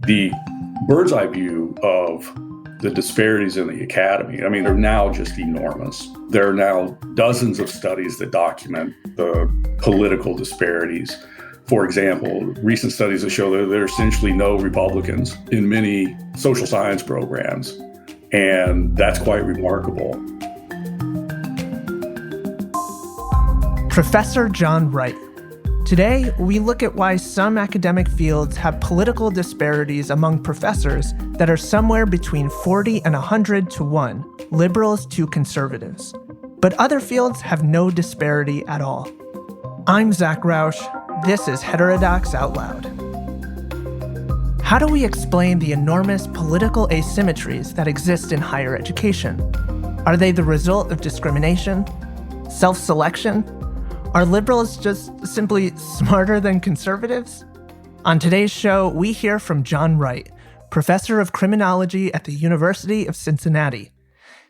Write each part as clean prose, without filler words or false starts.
The bird's eye view of the disparities in the academy, I mean, they're now just enormous. There are now dozens of studies that document the political disparities. For example, recent studies that show that there are essentially no Republicans in many social science programs, and that's quite remarkable. Professor John Wright. Today, we look at why some academic fields have political disparities among professors that are somewhere between 40 and 100 to 1, liberals to conservatives. But other fields have no disparity at all. I'm Zach Rausch. This is Heterodox Out Loud. How do we explain the enormous political asymmetries that exist in higher education? Are they the result of discrimination? Self-selection? Are liberals just simply smarter than conservatives? On today's show, we hear from John Wright, professor of criminology at the University of Cincinnati.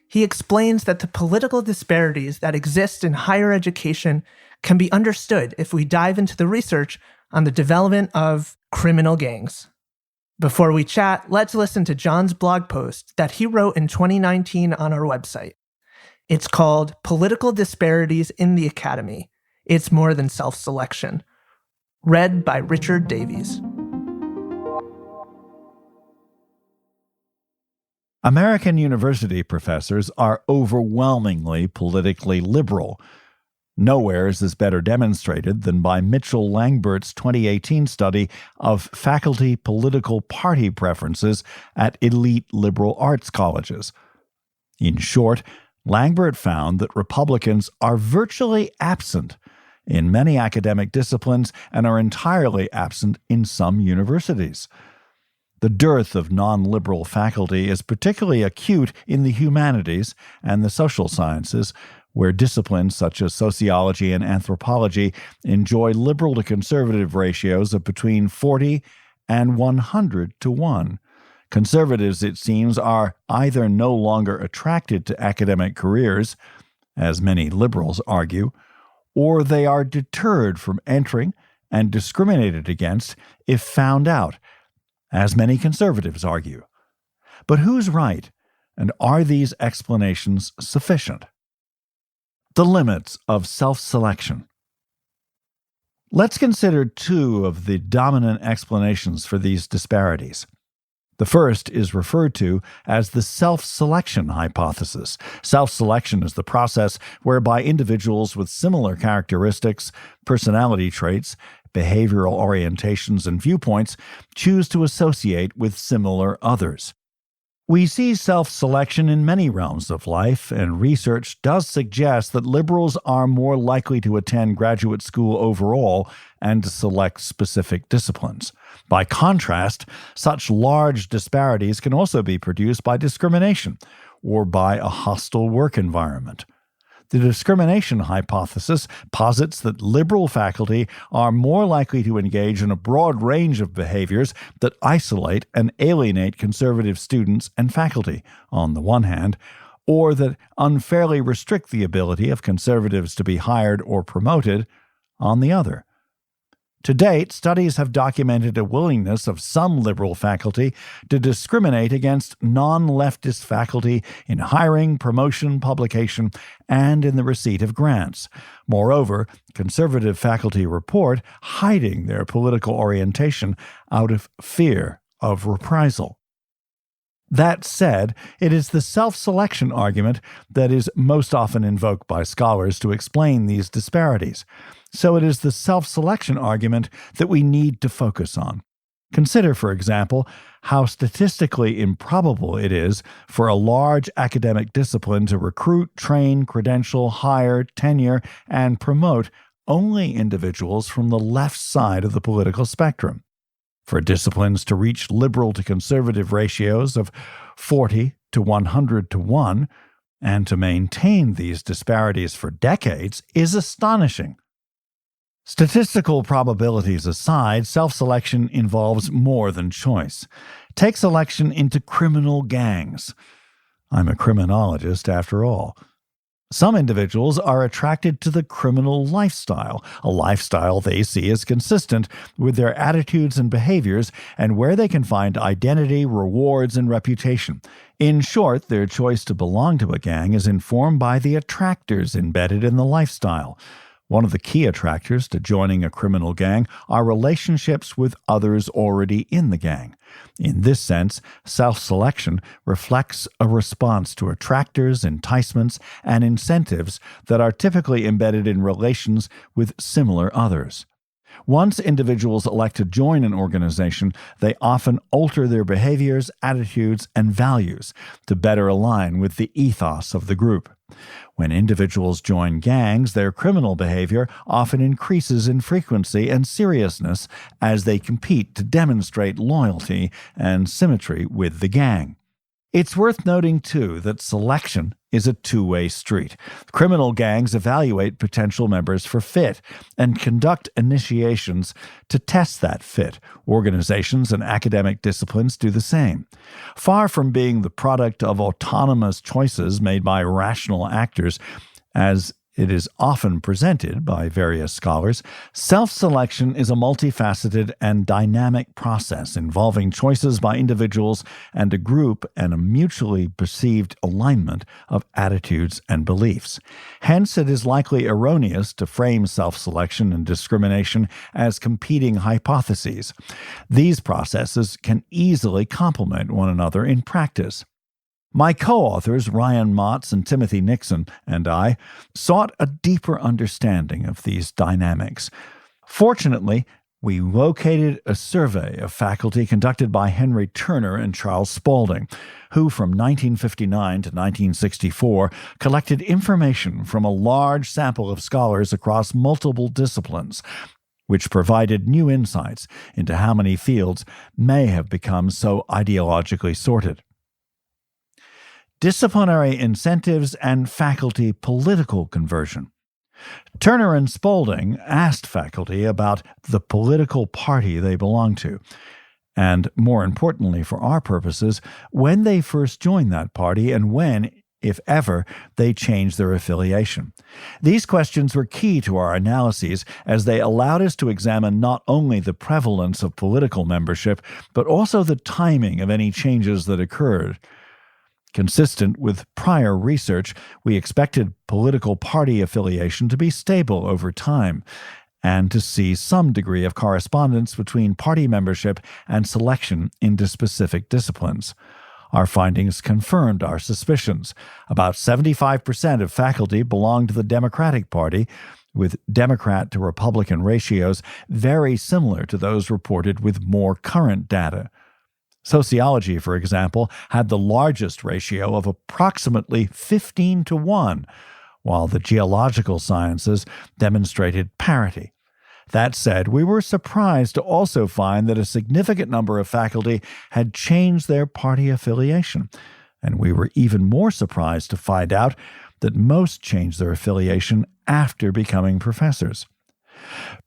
He explains that the political disparities that exist in higher education can be understood if we dive into the research on the development of criminal gangs. Before we chat, let's listen to John's blog post that he wrote in 2019 on our website. It's called Political Disparities in the Academy. It's More Than Self-Selection. Read by Richard Davies. American university professors are overwhelmingly politically liberal. Nowhere is this better demonstrated than by Mitchell Langbert's 2018 study of faculty political party preferences at elite liberal arts colleges. In short, Langbert found that Republicans are virtually absent in many academic disciplines and are entirely absent in some universities. The dearth of non-liberal faculty is particularly acute in the humanities and the social sciences, where disciplines such as sociology and anthropology enjoy liberal to conservative ratios of between 40 and 100 to 1. Conservatives, it seems, are either no longer attracted to academic careers, as many liberals argue, or they are deterred from entering and discriminated against if found out, as many conservatives argue. But who's right, and are these explanations sufficient? The limits of self-selection. Let's consider two of the dominant explanations for these disparities. The first is referred to as the self-selection hypothesis. Self-selection is the process whereby individuals with similar characteristics, personality traits, behavioral orientations, and viewpoints choose to associate with similar others. We see self-selection in many realms of life, and research does suggest that liberals are more likely to attend graduate school overall and to select specific disciplines. By contrast, such large disparities can also be produced by discrimination or by a hostile work environment. The discrimination hypothesis posits that liberal faculty are more likely to engage in a broad range of behaviors that isolate and alienate conservative students and faculty, on the one hand, or that unfairly restrict the ability of conservatives to be hired or promoted, on the other. To date, studies have documented a willingness of some liberal faculty to discriminate against non-leftist faculty in hiring, promotion, publication, and in the receipt of grants. Moreover, conservative faculty report hiding their political orientation out of fear of reprisal. That said, it is the self-selection argument that is most often invoked by scholars to explain these disparities. So it is the self-selection argument that we need to focus on. Consider, for example, how statistically improbable it is for a large academic discipline to recruit, train, credential, hire, tenure, and promote only individuals from the left side of the political spectrum. For disciplines to reach liberal to conservative ratios of 40 to 100 to 1, and to maintain these disparities for decades is astonishing. Statistical probabilities aside, self-selection involves more than choice. Take selection into criminal gangs. I'm a criminologist after all. Some individuals are attracted to the criminal lifestyle, a lifestyle they see as consistent with their attitudes and behaviors and where they can find identity, rewards, and reputation. In short, their choice to belong to a gang is informed by the attractors embedded in the lifestyle. One of the key attractors to joining a criminal gang are relationships with others already in the gang. In this sense, self-selection reflects a response to attractors, enticements, and incentives that are typically embedded in relations with similar others. Once individuals elect to join an organization, they often alter their behaviors, attitudes, and values to better align with the ethos of the group. When individuals join gangs, their criminal behavior often increases in frequency and seriousness as they compete to demonstrate loyalty and symmetry with the gang. It's worth noting, too, that selection is a two-way street. Criminal gangs evaluate potential members for fit and conduct initiations to test that fit. Organizations and academic disciplines do the same. Far from being the product of autonomous choices made by rational actors, as it is often presented by various scholars, self-selection is a multifaceted and dynamic process involving choices by individuals and a group and a mutually perceived alignment of attitudes and beliefs. Hence, it is likely erroneous to frame self-selection and discrimination as competing hypotheses. These processes can easily complement one another in practice. My co-authors, Ryan Motz and Timothy Nixon, and I sought a deeper understanding of these dynamics. Fortunately, we located a survey of faculty conducted by Henry Turner and Charles Spaulding, who from 1959 to 1964 collected information from a large sample of scholars across multiple disciplines, which provided new insights into how many fields may have become so ideologically sorted. Disciplinary incentives and faculty political conversion. Turner and Spaulding asked faculty about the political party they belonged to, and more importantly for our purposes, when they first joined that party and when, if ever, they changed their affiliation. These questions were key to our analyses as they allowed us to examine not only the prevalence of political membership, but also the timing of any changes that occurred. Consistent with prior research, we expected political party affiliation to be stable over time and to see some degree of correspondence between party membership and selection into specific disciplines. Our findings confirmed our suspicions. About 75% of faculty belonged to the Democratic Party, with Democrat to Republican ratios very similar to those reported with more current data. Sociology, for example, had the largest ratio of approximately 15-1, while the geological sciences demonstrated parity. That said, we were surprised to also find that a significant number of faculty had changed their party affiliation, and we were even more surprised to find out that most changed their affiliation after becoming professors.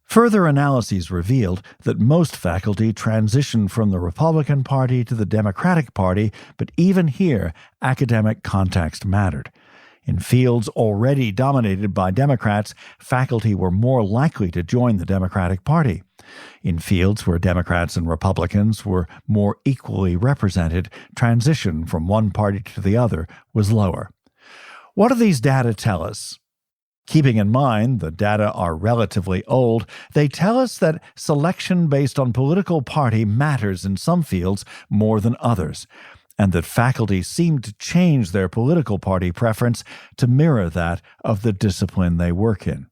Further analyses revealed that most faculty transitioned from the Republican Party to the Democratic Party, but even here, academic context mattered. In fields already dominated by Democrats, faculty were more likely to join the Democratic Party. In fields where Democrats and Republicans were more equally represented, transition from one party to the other was lower. What do these data tell us? Keeping in mind the data are relatively old, they tell us that selection based on political party matters in some fields more than others, and that faculty seem to change their political party preference to mirror that of the discipline they work in.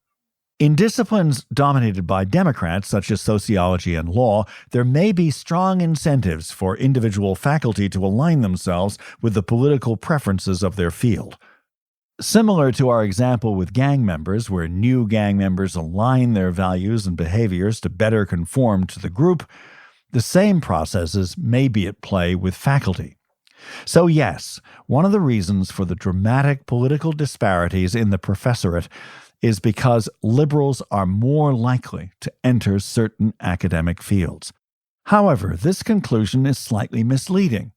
In disciplines dominated by Democrats, such as sociology and law, there may be strong incentives for individual faculty to align themselves with the political preferences of their field. Similar to our example with gang members, where new gang members align their values and behaviors to better conform to the group, the same processes may be at play with faculty. So yes, one of the reasons for the dramatic political disparities in the professorate is because liberals are more likely to enter certain academic fields. However, this conclusion is slightly misleading.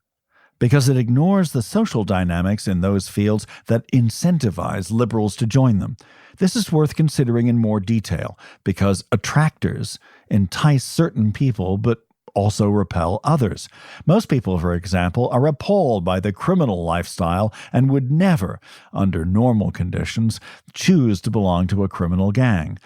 because it ignores the social dynamics in those fields that incentivize liberals to join them. This is worth considering in more detail because attractors entice certain people but also repel others. Most people, for example, are appalled by the criminal lifestyle and would never, under normal conditions, choose to belong to a criminal gang.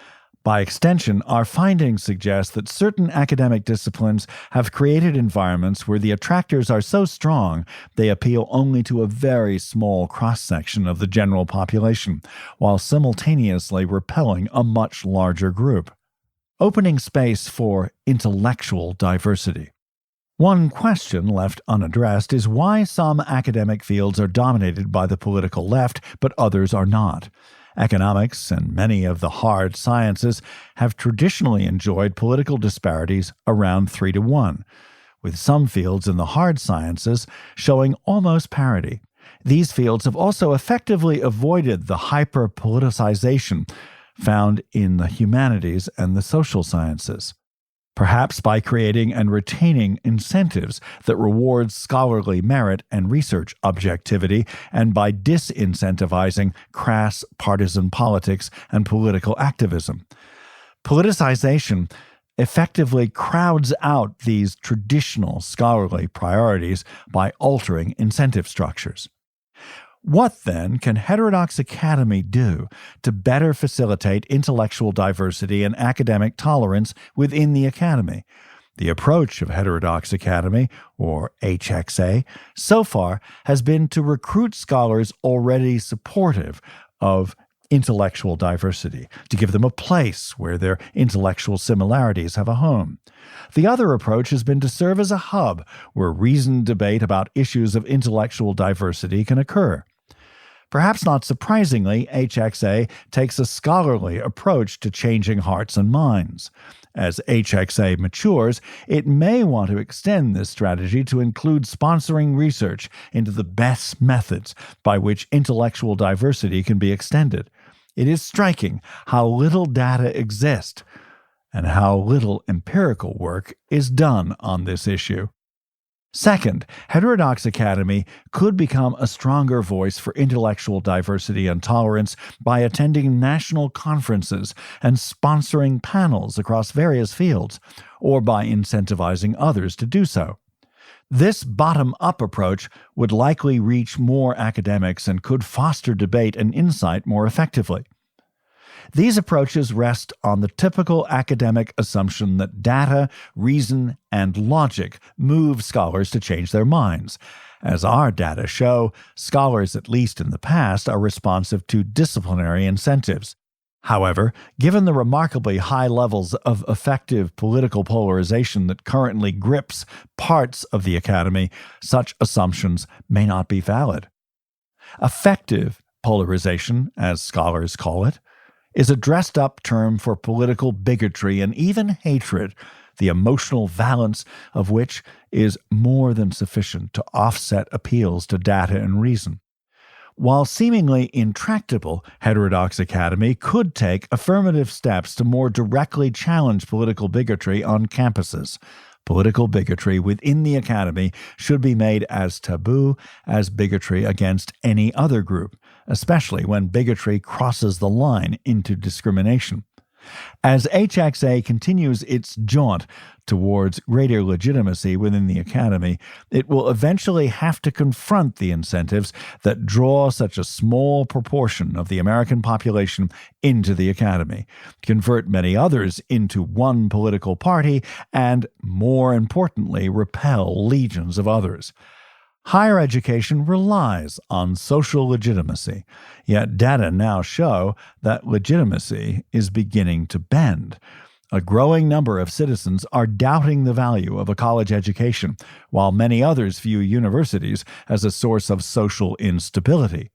By extension, our findings suggest that certain academic disciplines have created environments where the attractors are so strong they appeal only to a very small cross-section of the general population, while simultaneously repelling a much larger group. Opening space for intellectual diversity. One question left unaddressed is why some academic fields are dominated by the political left, but others are not. Economics and many of the hard sciences have traditionally enjoyed political disparities around 3-1, with some fields in the hard sciences showing almost parity. These fields have also effectively avoided the hyper-politicization found in the humanities and the social sciences, perhaps by creating and retaining incentives that reward scholarly merit and research objectivity, and by disincentivizing crass partisan politics and political activism. Politicization effectively crowds out these traditional scholarly priorities by altering incentive structures. What, then, can Heterodox Academy do to better facilitate intellectual diversity and academic tolerance within the Academy? The approach of Heterodox Academy, or HXA, so far has been to recruit scholars already supportive of intellectual diversity, to give them a place where their intellectual similarities have a home. The other approach has been to serve as a hub where reasoned debate about issues of intellectual diversity can occur. Perhaps not surprisingly, HXA takes a scholarly approach to changing hearts and minds. As HXA matures, it may want to extend this strategy to include sponsoring research into the best methods by which intellectual diversity can be extended. It is striking how little data exists and how little empirical work is done on this issue. Second, Heterodox Academy could become a stronger voice for intellectual diversity and tolerance by attending national conferences and sponsoring panels across various fields, or by incentivizing others to do so. This bottom-up approach would likely reach more academics and could foster debate and insight more effectively. These approaches rest on the typical academic assumption that data, reason, and logic move scholars to change their minds. As our data show, scholars, at least in the past, are responsive to disciplinary incentives. However, given the remarkably high levels of effective political polarization that currently grips parts of the academy, such assumptions may not be valid. Effective polarization, as scholars call it, is a dressed-up term for political bigotry and even hatred, the emotional valence of which is more than sufficient to offset appeals to data and reason. While seemingly intractable, Heterodox Academy could take affirmative steps to more directly challenge political bigotry on campuses. Political bigotry within the academy should be made as taboo as bigotry against any other group, especially when bigotry crosses the line into discrimination. As HXA continues its jaunt towards greater legitimacy within the academy, it will eventually have to confront the incentives that draw such a small proportion of the American population into the academy, convert many others into one political party, and, more importantly, repel legions of others. Higher education relies on social legitimacy, yet data now show that legitimacy is beginning to bend. A growing number of citizens are doubting the value of a college education, while many others view universities as a source of social instability.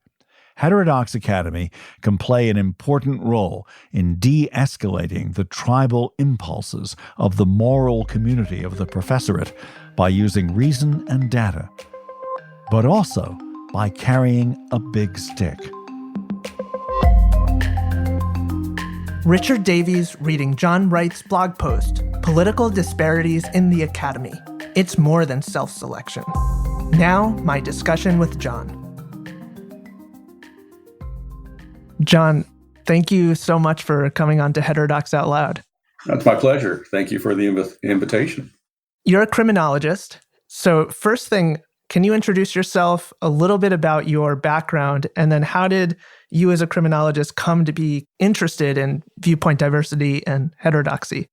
Heterodox Academy can play an important role in de-escalating the tribal impulses of the moral community of the professorate by using reason and data, but also by carrying a big stick. Richard Davies reading John Wright's blog post, Political Disparities in the Academy. It's more than self-selection. Now, my discussion with John. John, thank you so much for coming on to Heterodox Out Loud. That's my pleasure. Thank you for the invitation. You're a criminologist. So first thing, can you introduce yourself, a little bit about your background, and then how did you as a criminologist come to be interested in viewpoint diversity and heterodoxy?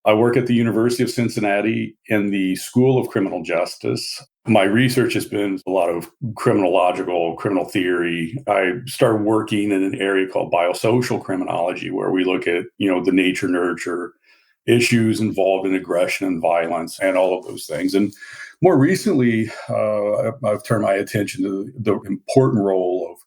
I work at the University of Cincinnati in the School of Criminal Justice. My research has been a lot of criminal theory. I started working in an area called biosocial criminology, where we look at, the nature-nurture issues involved in aggression and violence and all of those things. And more recently, I've turned my attention to the important role of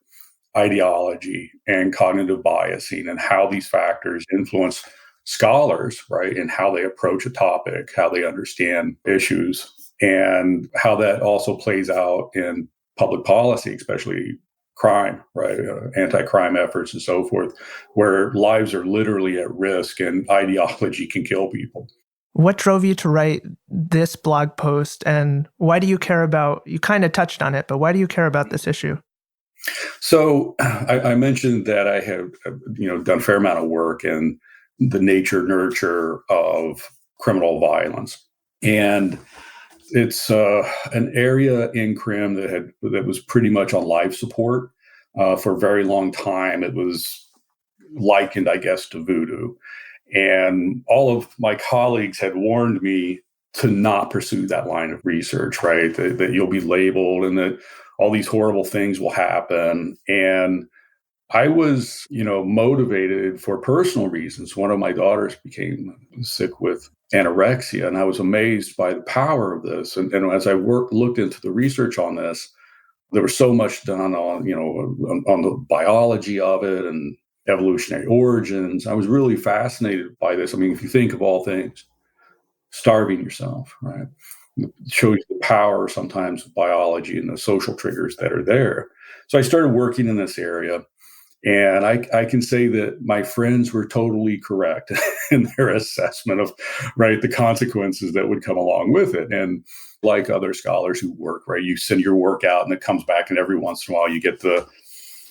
ideology and cognitive biasing and how these factors influence scholars, right, and how they approach a topic, how they understand issues, and how that also plays out in public policy, especially crime, right, anti-crime efforts and so forth, where lives are literally at risk and ideology can kill people. What drove you to write this blog post, and why do you care about, you kind of touched on it, but why do you care about this issue? So I mentioned that I have, done a fair amount of work in the nature-nurture of criminal violence. And it's an area in crim that was pretty much on life support for a very long time. It was likened, I guess, to voodoo. And all of my colleagues had warned me to not pursue that line of research, right? That you'll be labeled and that all these horrible things will happen. And I was, motivated for personal reasons. One of my daughters became sick with anorexia, and I was amazed by the power of this. And as I looked into the research on this, there was so much done on the biology of it and evolutionary origins. I was really fascinated by this. I mean, if you think of all things, starving yourself, right? It shows you the power sometimes of biology and the social triggers that are there. So I started working in this area. And I can say that my friends were totally correct in their assessment of, right, the consequences that would come along with it. And like other scholars who work, right, you send your work out and it comes back, and every once in a while you get the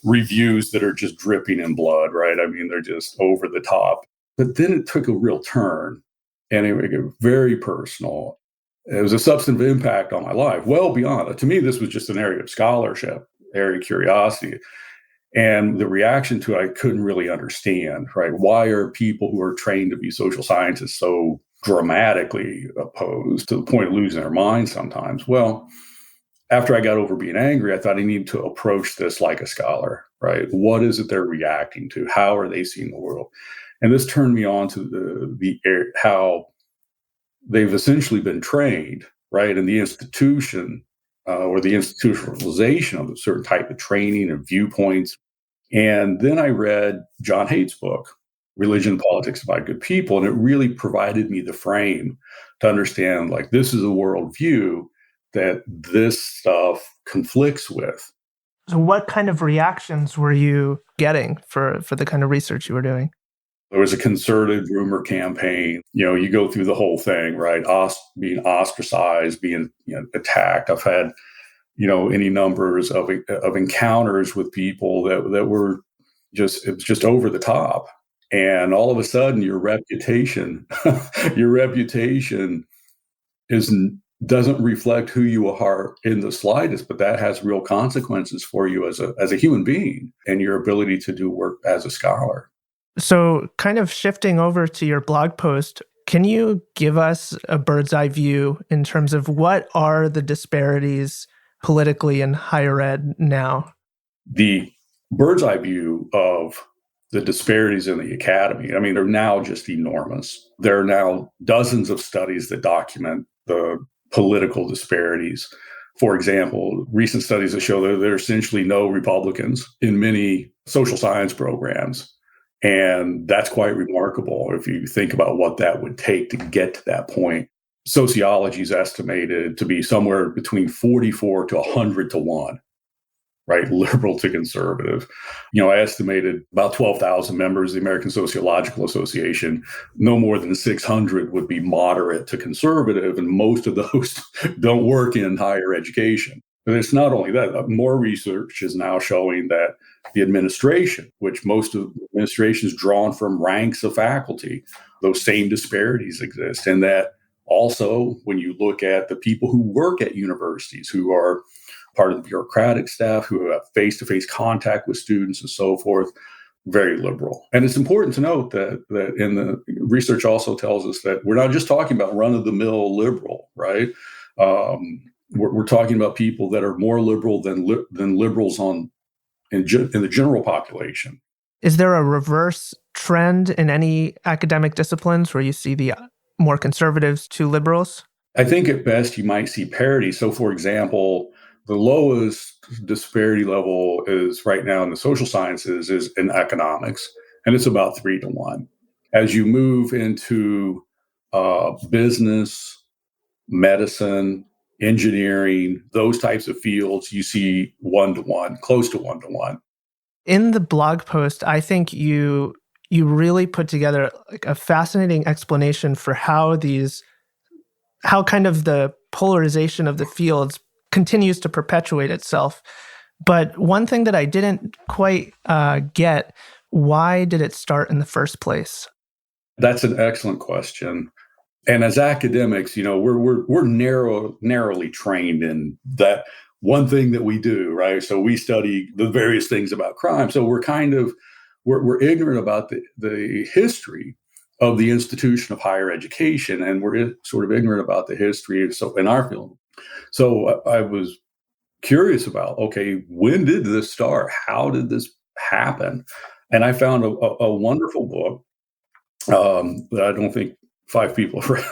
reviews that are just dripping in blood, right? I mean, they're just over the top. But then it took a real turn, and it got very personal. It was a substantive impact on my life, well beyond it. To me, this was just an area of scholarship, area of curiosity. And the reaction to it, I couldn't really understand, right? Why are people who are trained to be social scientists so dramatically opposed to the point of losing their minds sometimes? Well, after I got over being angry, I thought I needed to approach this like a scholar, right? What is it they're reacting to? How are they seeing the world? And this turned me on to how they've essentially been trained, right? In the institution or the institutionalization of a certain type of training and viewpoints. And then I read John Haidt's book, Religion and Politics by Good People, and it really provided me the frame to understand, like, this is a worldview that this stuff conflicts with. So what kind of reactions were you getting for the kind of research you were doing? There was a concerted rumor campaign. You go through the whole thing, right? Being ostracized, being attacked. I've had any numbers of encounters with people that were just over the top. And all of a sudden your reputation doesn't reflect who you are in the slightest, but that has real consequences for you as a human being and your ability to do work as a scholar. So kind of shifting over to your blog post, can you give us a bird's eye view in terms of what are the disparities politically in higher ed now? The bird's eye view of the disparities in the academy, I mean, they're now just enormous. There are now dozens of studies that document the political disparities. For example, recent studies that show that there are essentially no Republicans in many social science programs. And that's quite remarkable if you think about what that would take to get to that point. Sociology is estimated to be somewhere between 44 to 100 to 1. right? Liberal to conservative. I estimated about 12,000 members of the American Sociological Association. No more than 600 would be moderate to conservative, and most of those don't work in higher education. But it's not only that. More research is now showing that the administration, which most of the administration is drawn from ranks of faculty, those same disparities exist. And that also, when you look at the people who work at universities, who are part of the bureaucratic staff, who have face-to-face contact with students and so forth, very liberal. And it's important to note that in the research also tells us that we're not just talking about run-of-the-mill liberal, right? We're talking about people that are more liberal than liberals in the general population. Is there a reverse trend in any academic disciplines where you see the more conservatives to liberals? I think at best you might see parity. So, for example, the lowest disparity level is right now in the social sciences is in economics, and it's about 3-1. As you move into business, medicine, engineering, those types of fields, you see 1-1, close to 1-1. In the blog post, I think you really put together like a fascinating explanation for how kind of the polarization of the fields continues to perpetuate itself. But one thing that I didn't quite get, why did it start in the first place? That's an excellent question. And as academics, we're narrowly trained in that one thing that we do, right? So we study the various things about crime. So we're ignorant about the history of the institution of higher education, and we're sort of ignorant about the history in our field. So I was curious about, okay, when did this start? How did this happen? And I found a wonderful book that I don't think 5 people have read,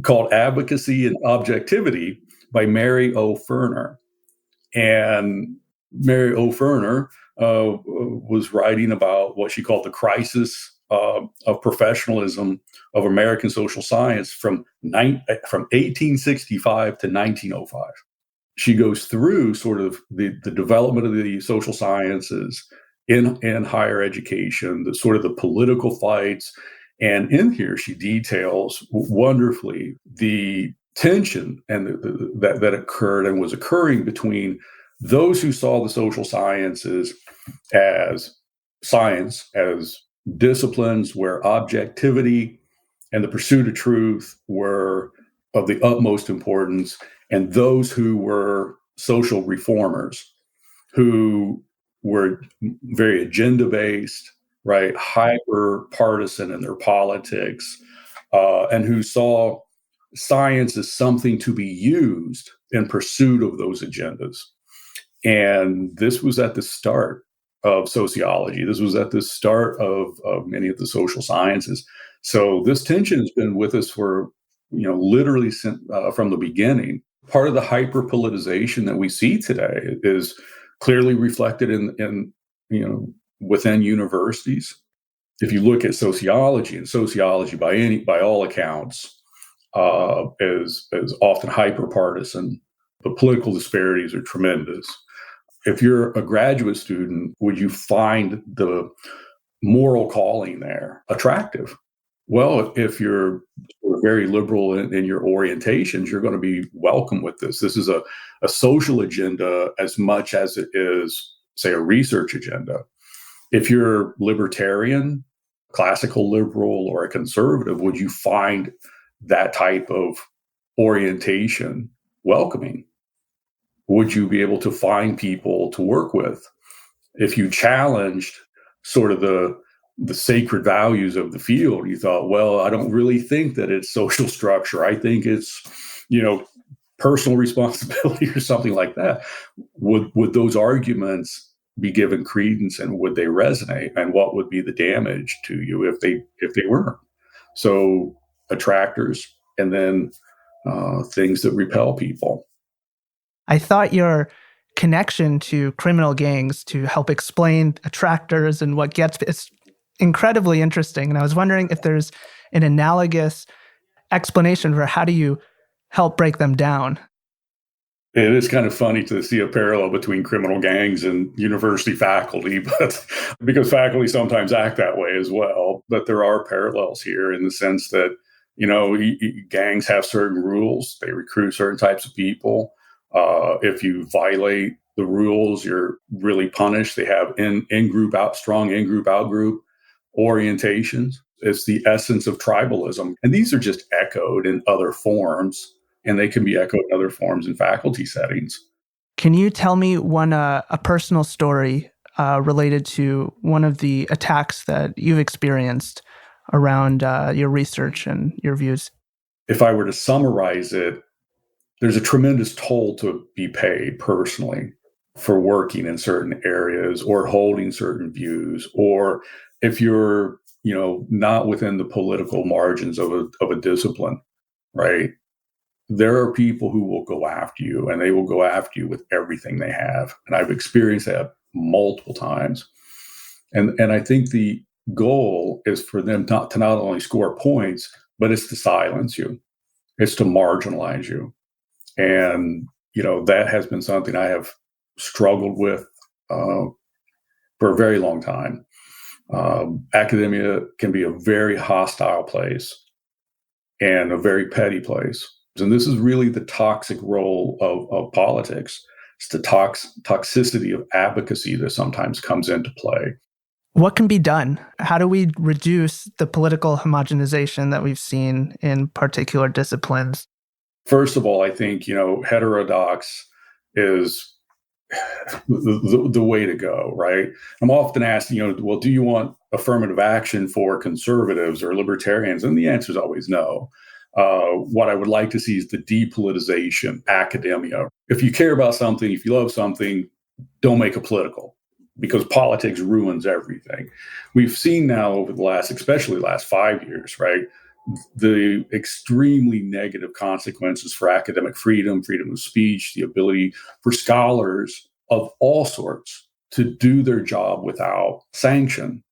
called Advocacy and Objectivity by Mary O. Ferner. And Mary O. Ferner was writing about what she called the crisis of professionalism of American social science from 1865 to 1905. She goes through sort of the development of the social sciences in higher education, the sort of the political fights. And in here, she details wonderfully the tension and that occurred and was occurring between those who saw the social sciences as science, as disciplines where objectivity and the pursuit of truth were of the utmost importance, and those who were social reformers, who were very agenda-based, right, hyper-partisan in their politics, and who saw science as something to be used in pursuit of those agendas. And this was at the start of sociology. This was at the start of many of the social sciences. So this tension has been with us for, literally from the beginning. Part of the hyper-politicization that we see today is clearly reflected in within universities. If you look at sociology, and sociology by all accounts is often hyper-partisan, the political disparities are tremendous. If you're a graduate student, would you find the moral calling there attractive? Well, if you're very liberal in your orientations, you're going to be welcome with this. This is a social agenda as much as it is, say, a research agenda. If you're libertarian, classical liberal, or a conservative, would you find that type of orientation welcoming? Would you be able to find people to work with? If you challenged sort of the sacred values of the field, you thought, well, I don't really think that it's social structure. I think it's, personal responsibility or something like that. Would those arguments be given credence, and would they resonate? And what would be the damage to you if they weren't? So attractors, and then things that repel people. I thought your connection to criminal gangs to help explain attractors and what gets it's incredibly interesting. And I was wondering if there's an analogous explanation for how do you help break them down? It is kind of funny to see a parallel between criminal gangs and university faculty, but because faculty sometimes act that way as well. But there are parallels here in the sense that, gangs have certain rules. They recruit certain types of people. If you violate the rules, you're really punished. They have in-group out, strong in-group, out-group orientations. It's the essence of tribalism. And these are just echoed in other forms. And they can be echoed in other forms in faculty settings. Can you tell me a personal story related to one of the attacks that you've experienced around your research and your views? If I were to summarize it, there's a tremendous toll to be paid personally for working in certain areas or holding certain views, or if you're, not within the political margins of a discipline, right? There are people who will go after you, and they will go after you with everything they have. And I've experienced that multiple times. And I think the goal is for them to not only score points, but it's to silence you. It's to marginalize you. And, that has been something I have struggled with for a very long time. Academia can be a very hostile place and a very petty place. And this is really the toxic role of politics. It's the toxicity of advocacy that sometimes comes into play. What can be done? How do we reduce the political homogenization that we've seen in particular disciplines? First of all, I think, heterodox is the way to go, right? I'm often asked, well, do you want affirmative action for conservatives or libertarians? And the answer is always no. What I would like to see is the depolitization academia. If you care about something, if you love something, don't make it political, because politics ruins everything. We've seen now over especially the last 5 years, right, the extremely negative consequences for academic freedom of speech, the ability for scholars of all sorts to do their job without sanction.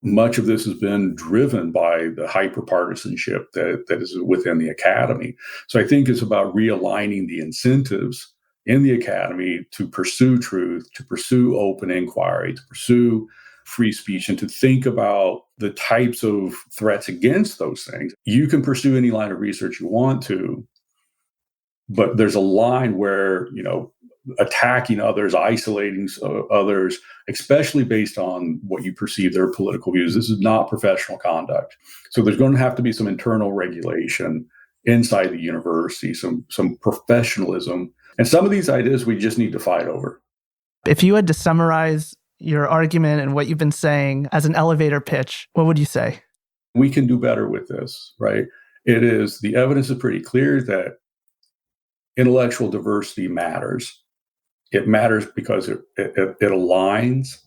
Much of this has been driven by the hyperpartisanship that is within the academy. So I think it's about realigning the incentives in the academy to pursue truth, to pursue open inquiry, to pursue free speech, and to think about the types of threats against those things. You can pursue any line of research you want to, but there's a line where, attacking others, isolating others, especially based on what you perceive their political views. This is not professional conduct. So there's going to have to be some internal regulation inside the university, some professionalism. And some of these ideas we just need to fight over. If you had to summarize your argument and what you've been saying as an elevator pitch, what would you say? We can do better with this, right? The evidence is pretty clear that intellectual diversity matters. It matters because it aligns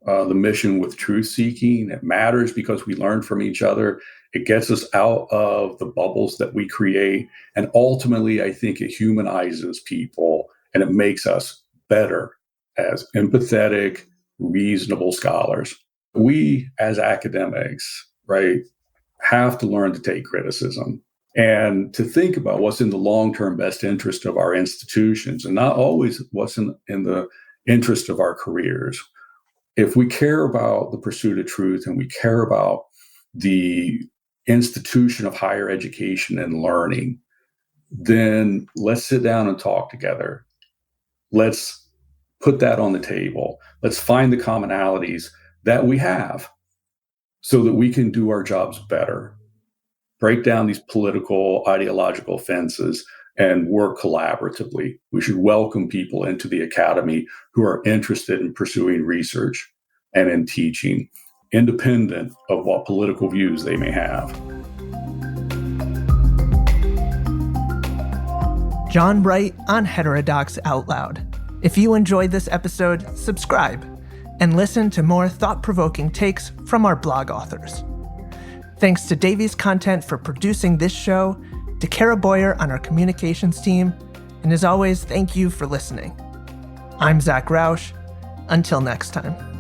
the mission with truth seeking. It matters because we learn from each other. It gets us out of the bubbles that we create. And ultimately, I think it humanizes people, and it makes us better as empathetic, reasonable scholars. We as academics, right, have to learn to take criticism and to think about what's in the long-term best interest of our institutions, and not always what's in the interest of our careers. If we care about the pursuit of truth and we care about the institution of higher education and learning, then let's sit down and talk together. Let's put that on the table. Let's find the commonalities that we have so that we can do our jobs better. Break down these political, ideological fences and work collaboratively. We should welcome people into the academy who are interested in pursuing research and in teaching, independent of what political views they may have. John Wright on Heterodox Out Loud. If you enjoyed this episode, subscribe and listen to more thought-provoking takes from our blog authors. Thanks to Davies Content for producing this show, to Kara Boyer on our communications team, and as always, thank you for listening. I'm Zach Rausch. Until next time.